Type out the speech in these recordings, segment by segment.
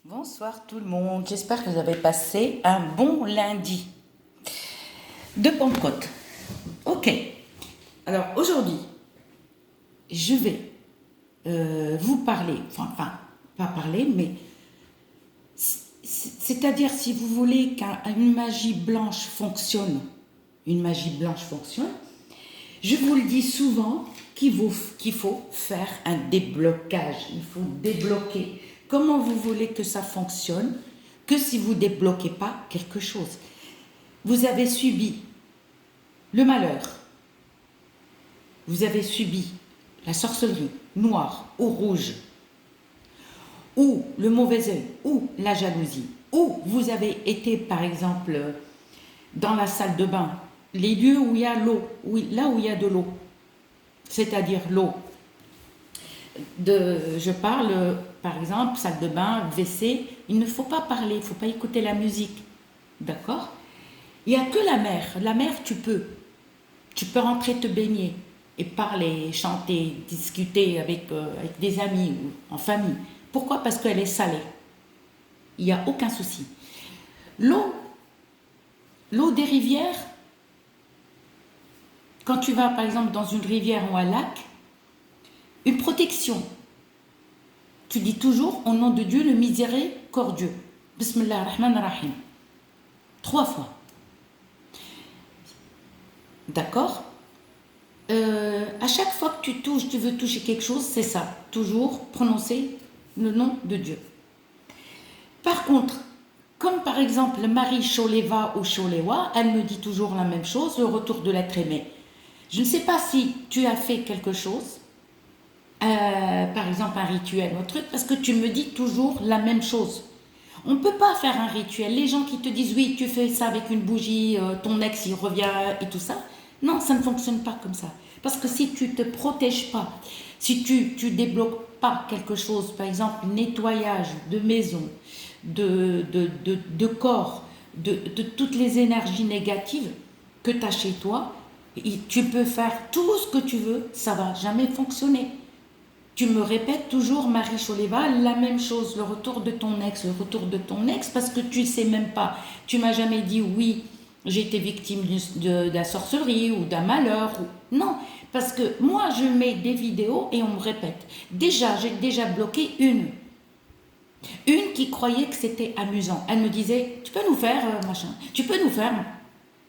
Bonsoir tout le monde, j'espère que vous avez passé un bon lundi de Pentecôte. Ok, alors aujourd'hui, je vais vous parler, enfin, pas parler, mais c'est-à-dire si vous voulez qu'une magie blanche fonctionne, je vous le dis souvent qu'il faut faire un déblocage, il faut débloquer. Comment vous voulez que ça fonctionne que si vous ne débloquez pas quelque chose? Vous avez subi le malheur, vous avez subi la sorcellerie noire ou rouge, ou le mauvais œil, ou la jalousie, ou vous avez été par exemple dans la salle de bain, les lieux où il y a l'eau, là où il y a de l'eau, c'est-à-dire l'eau. Je parle par exemple salle de bain, WC, il ne faut pas parler, il ne faut pas écouter la musique, d'accord? Il n'y a que la mer. La mer, tu peux rentrer te baigner et parler, chanter, discuter avec des amis ou en famille. Pourquoi? Parce qu'elle est salée. Il n'y a aucun souci. L'eau des rivières, quand tu vas par exemple dans une rivière ou un lac, une protection. Tu dis toujours au nom de Dieu le miséricordieux. Bismillah ar-Rahman ar-Rahim. 3 fois. D'accord? À chaque fois que tu veux toucher quelque chose, c'est ça. Toujours prononcer le nom de Dieu. Par contre, comme par exemple Marie Choleva ou Cholewa, elle me dit toujours la même chose, le retour de l'être aimé. Je ne sais pas si tu as fait quelque chose, par exemple un rituel ou un truc, parce que tu me dis toujours la même chose. On ne peut pas faire un rituel. Les gens qui te disent oui, tu fais ça avec une bougie, ton ex il revient et tout ça. Non, ça ne fonctionne pas comme ça. Parce que si tu ne te protèges pas, si tu débloques pas quelque chose, par exemple nettoyage de maison, de corps, de toutes les énergies négatives que tu as chez toi, tu peux faire tout ce que tu veux, ça ne va jamais fonctionner. Tu me répètes toujours, Marie Choleva, la même chose, le retour de ton ex, parce que tu ne sais même pas. Tu m'as jamais dit oui, j'ai été victime de la sorcellerie ou d'un malheur. Non, parce que moi, je mets des vidéos et on me répète. Déjà, j'ai déjà bloqué une qui croyait que c'était amusant. Elle me disait, tu peux nous faire machin, tu peux nous faire.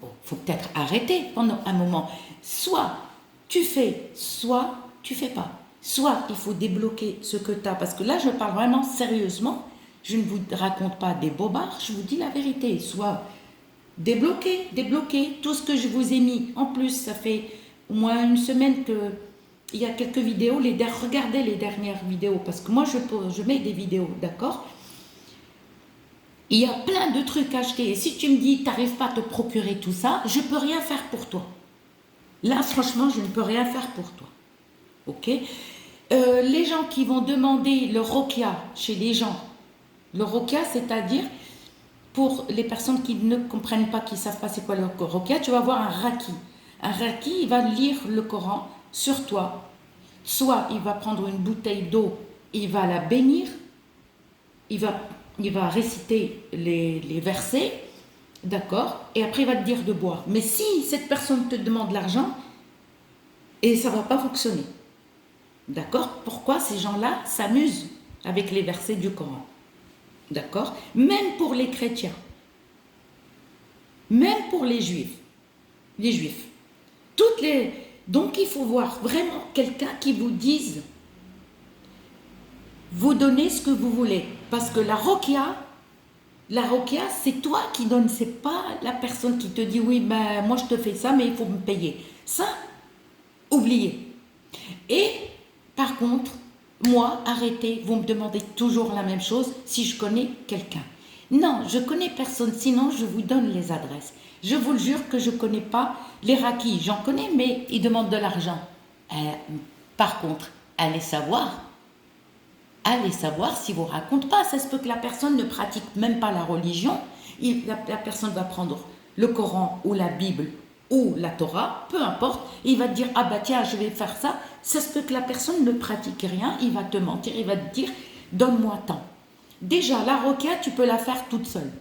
Bon, faut peut-être arrêter pendant un moment. Soit tu fais, soit tu fais pas. Soit il faut débloquer ce que tu as, parce que là je parle vraiment sérieusement, je ne vous raconte pas des bobards, je vous dis la vérité. Soit débloquer tout ce que je vous ai mis. En plus, ça fait au moins une semaine que il y a quelques vidéos, regardez les dernières vidéos, parce que moi je mets des vidéos, d'accord? Il y a plein de trucs achetés, et si tu me dis tu n'arrives pas à te procurer tout ça, je ne peux rien faire pour toi. Là franchement, je ne peux rien faire pour toi. Ok? Les gens qui vont demander le rokia chez les gens, le rokia, c'est-à-dire pour les personnes qui ne comprennent pas, qui ne savent pas c'est quoi le rokia, tu vas voir un raki. Un raki, il va lire le Coran sur toi. Soit il va prendre une bouteille d'eau, il va la bénir, il va réciter les versets, d'accord, et après il va te dire de boire. Mais si cette personne te demande l'argent, et ça ne va pas fonctionner. D'accord? Pourquoi ces gens-là s'amusent avec les versets du Coran? D'accord? Même pour les chrétiens, même pour les juifs. Donc il faut voir vraiment quelqu'un qui vous dise, vous donnez ce que vous voulez. Parce que la rokia, c'est toi qui donnes, c'est pas la personne qui te dit oui, ben moi je te fais ça, mais il faut me payer. Ça, oubliez. Et par contre, moi, arrêtez, vous me demandez toujours la même chose si je connais quelqu'un. Non, je connais personne, sinon je vous donne les adresses. Je vous le jure que je ne connais pas les rakis. J'en connais, mais ils demandent de l'argent. Par contre, allez savoir si vous ne racontez pas. Ça se peut que la personne ne pratique même pas la religion. La personne va prendre le Coran ou la Bible ou la Torah, peu importe, et il va te dire, ah bah tiens, je vais faire ça. Ça se peut que la personne ne pratique rien, il va te mentir, il va te dire, donne-moi tant. Déjà, la roquia, tu peux la faire toute seule.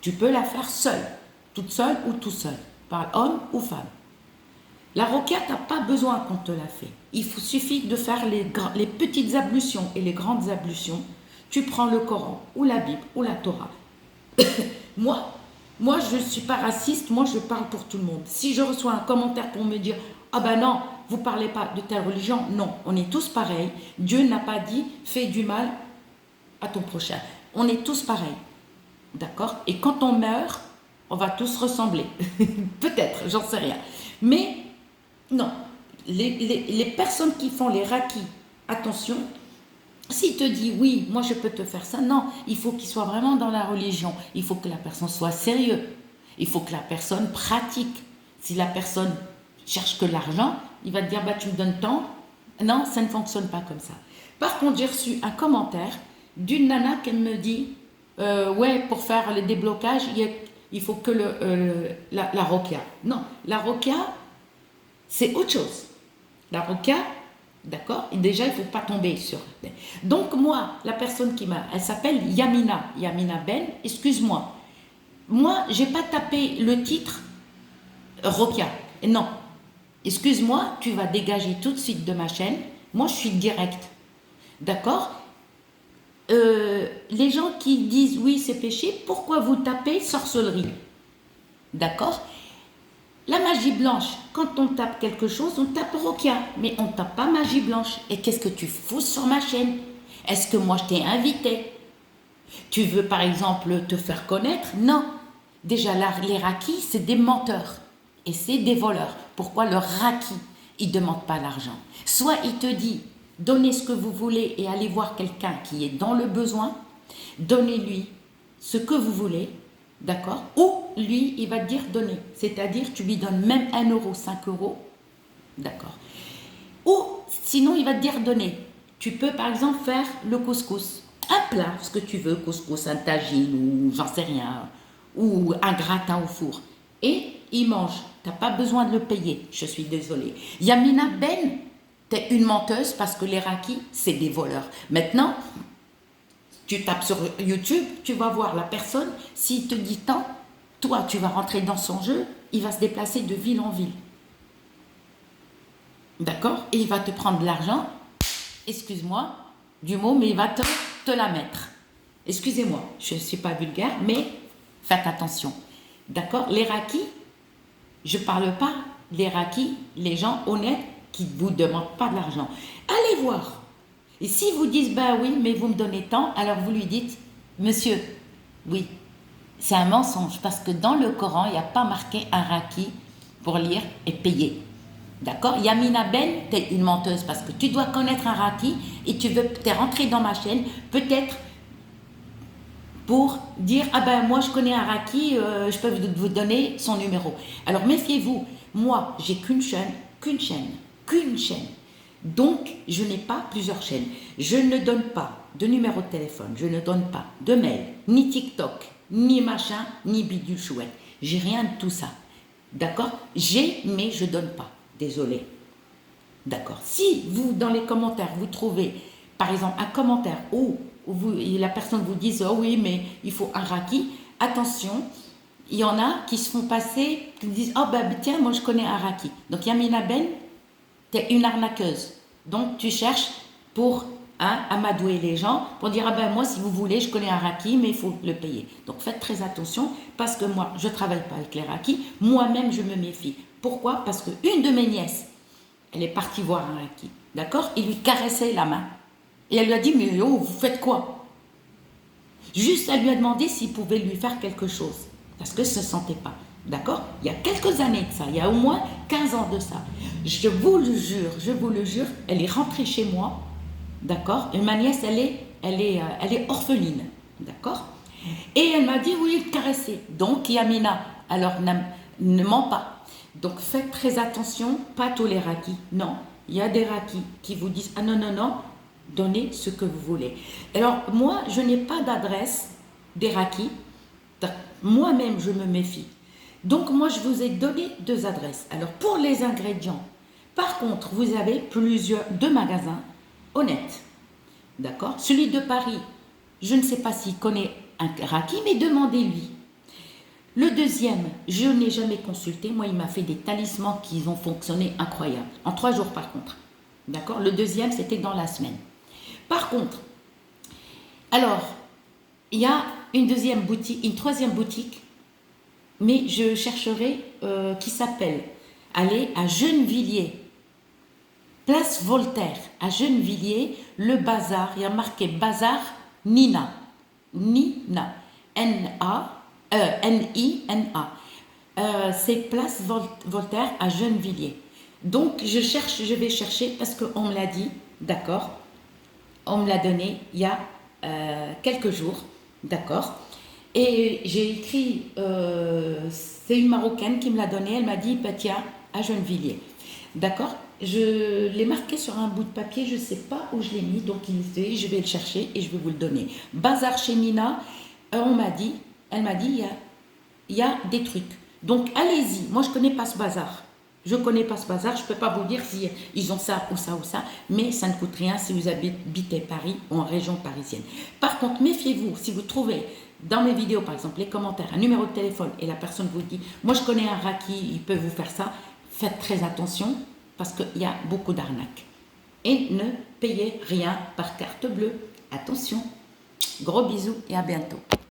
Tu peux la faire seule, toute seule ou tout seul, par homme ou femme. La roquia, tu n'as pas besoin qu'on te la fait. Suffit de faire les petites ablutions et les grandes ablutions. Tu prends le Coran ou la Bible ou la Torah. Moi, je ne suis pas raciste, moi je parle pour tout le monde. Si je reçois un commentaire pour me dire « Ah ben non, vous ne parlez pas de telle religion », non, on est tous pareils. Dieu n'a pas dit « Fais du mal à ton prochain ». On est tous pareils, d'accord? Et quand on meurt, on va tous ressembler. Peut-être, j'en sais rien. Mais non, les personnes qui font les rakis, attention, s'il te dit oui, moi je peux te faire ça, non, il faut qu'il soit vraiment dans la religion. Il faut que la personne soit sérieuse. Il faut que la personne pratique. Si la personne cherche que l'argent, il va te dire bah tu me donnes tant. Non, ça ne fonctionne pas comme ça. Par contre, j'ai reçu un commentaire d'une nana qui me dit ouais, pour faire le déblocage, il faut que la roquia. Non, la roquia, c'est autre chose. La roquia, d'accord? Et déjà, il ne faut pas tomber sur. Donc, moi, la personne elle s'appelle Yamina Ben, excuse-moi. Moi, je n'ai pas tapé le titre roquia. Non. Excuse-moi, tu vas dégager tout de suite de ma chaîne. Moi, je suis direct. D'accord? Les gens qui disent oui, c'est péché, pourquoi vous tapez sorcellerie? D'accord? La magie blanche, quand on tape quelque chose, on tape roquia, mais on ne tape pas magie blanche. Et qu'est-ce que tu fous sur ma chaîne? Est-ce que moi je t'ai invité? Tu veux par exemple te faire connaître? Non. Déjà, les rakis, c'est des menteurs et c'est des voleurs. Pourquoi le raki, il ne demande pas l'argent? Soit il te dit, donnez ce que vous voulez et allez voir quelqu'un qui est dans le besoin, donnez-lui ce que vous voulez, d'accord? Ou lui, il va te dire donner, c'est-à-dire tu lui donnes même 1 euro, 5 euros, d'accord? Ou sinon, il va te dire donner. Tu peux par exemple faire le couscous, un plat, ce que tu veux, couscous, un tagine ou j'en sais rien, ou un gratin au four. Et il mange, tu n'as pas besoin de le payer, je suis désolée. Yamina Ben, tu es une menteuse parce que les rakis, c'est des voleurs. Maintenant, tu tapes sur YouTube, tu vas voir la personne, s'il te dit tant, toi tu vas rentrer dans son jeu, il va se déplacer de ville en ville. D'accord? Et il va te prendre de l'argent, excuse-moi du mot, mais il va te la mettre. Excusez-moi, je ne suis pas vulgaire, mais faites attention. D'accord? Les rakis, je ne parle pas des rakis, les gens honnêtes qui ne vous demandent pas de l'argent. Allez voir. Et si vous dites, bah oui, mais vous me donnez tant, alors vous lui dites, monsieur, oui, c'est un mensonge, parce que dans le Coran, il n'y a pas marqué un raki pour lire et payer. D'accord? Yamina Ben, tu es une menteuse, parce que tu dois connaître un raki et tu es rentré dans ma chaîne, peut-être pour dire, ah ben moi je connais un raki, je peux vous donner son numéro. Alors méfiez-vous, moi j'ai qu'une chaîne. Donc, je n'ai pas plusieurs chaînes. Je ne donne pas de numéro de téléphone, je ne donne pas de mail, ni TikTok, ni machin, ni bidule chouette. J'ai rien de tout ça. D'accord? J'ai, mais je ne donne pas. Désolé. D'accord? Si vous, dans les commentaires, vous trouvez, par exemple, un commentaire où la personne vous dit « Oh oui, mais il faut un raki », attention, il y en a qui se font passer, qui disent « Oh ben tiens, moi je connais un raki ». Donc Yamina Ben, tu es une arnaqueuse. Donc tu cherches pour amadouer les gens, pour dire « Ah ben moi si vous voulez, je connais un raki, mais il faut le payer ». Donc faites très attention, parce que moi, je ne travaille pas avec les rakis, moi-même je me méfie. Pourquoi? Parce qu'une de mes nièces, elle est partie voir un raki, d'accord? Il lui caressait la main. Et elle lui a dit, mais oh, vous faites quoi? Juste, elle lui a demandé s'il pouvait lui faire quelque chose, parce que se sentait pas. D'accord? Il y a quelques années de ça, il y a au moins 15 ans de ça. Je vous le jure, elle est rentrée chez moi, d'accord? Et ma nièce, elle est orpheline, d'accord? Et elle m'a dit, oui, caresser. Donc, Yamina, alors ne ment pas. Donc, faites très attention, pas tous les rakis. Non, il y a des rakis qui vous disent, ah non, non, non, donnez ce que vous voulez. Alors, moi, je n'ai pas d'adresse des rakis. Moi-même, je me méfie. Donc, moi, je vous ai donné 2 adresses. Alors, pour les ingrédients, par contre, vous avez deux magasins honnêtes. D'accord? Celui de Paris, Je ne sais pas s'il connaît un Raki, mais demandez-lui. Le deuxième, je n'ai jamais consulté. Moi, il m'a fait des talismans qui ont fonctionné incroyables. En 3 jours, par contre. D'accord? Le deuxième, c'était dans la semaine. Par contre, alors, il y a une deuxième boutique, une troisième boutique, mais je chercherai qui s'appelle, allez, à Gennevilliers. Place Voltaire, à Gennevilliers, le bazar, il y a marqué bazar Nina. Nina. N-I-N-A. C'est place Voltaire à Gennevilliers. Donc je vais chercher parce qu'on me l'a dit, d'accord, on me l'a donné il y a quelques jours, d'accord. Et j'ai écrit, c'est une Marocaine qui me l'a donné, elle m'a dit, Patia, à Gennevilliers. D'accord. Je l'ai marqué sur un bout de papier, je ne sais pas où je l'ai mis, donc je vais le chercher et je vais vous le donner. Bazar chez Nina, elle m'a dit, il y a des trucs. Donc allez-y, moi je ne connais pas ce bazar. Je ne connais pas ce bazar, je ne peux pas vous dire si ils ont ça ou ça ou ça, mais ça ne coûte rien si vous habitez Paris ou en région parisienne. Par contre, méfiez-vous, si vous trouvez dans mes vidéos, par exemple, les commentaires, un numéro de téléphone et la personne vous dit, moi je connais un Raki, il peut vous faire ça, faites très attention parce qu'il y a beaucoup d'arnaques. Et ne payez rien par carte bleue. Attention, gros bisous et à bientôt.